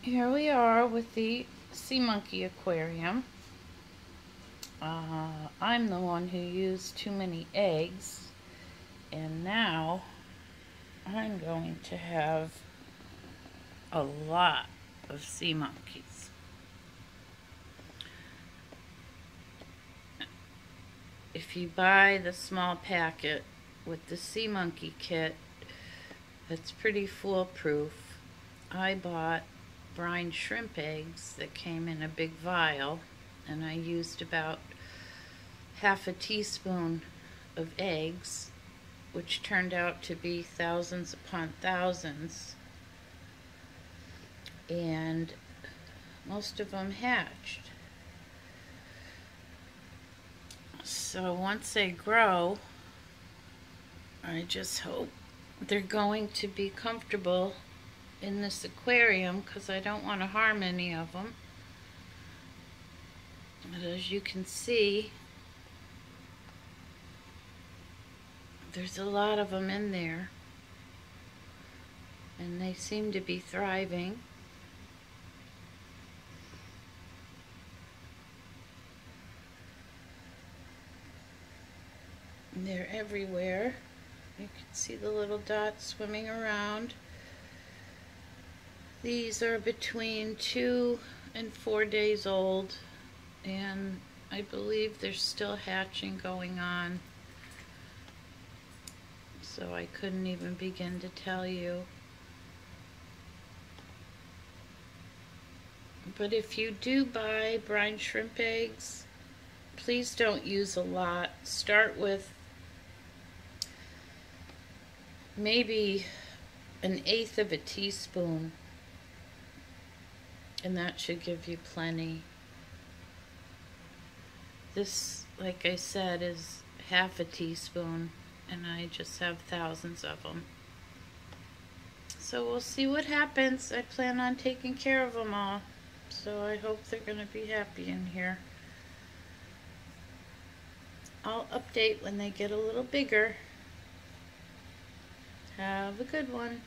Here we are with the sea monkey aquarium. I'm the one who used too many eggs, and now I'm going to have a lot of sea monkeys. If you buy the small packet with the sea monkey kit, it's pretty foolproof. I bought brine shrimp eggs that came in a big vial, and I used about half a teaspoon of eggs, which turned out to be thousands upon thousands, and most of them hatched. So once they grow, I just hope they're going to be comfortable in this aquarium, because I don't want to harm any of them. But as you can see, there's a lot of them in there, and they seem to be thriving. And they're everywhere. You can see the little dots swimming around. These are between 2 and 4 days old, and I believe there's still hatching going on. So I couldn't even begin to tell you. But if you do buy brine shrimp eggs, please don't use a lot. Start with maybe 1/8 of a teaspoon, and that should give you plenty. This, like I said, is half a teaspoon, and I just have thousands of them. So we'll see what happens. I plan on taking care of them all, so I hope they're going to be happy in here. I'll update when they get a little bigger. Have a good one.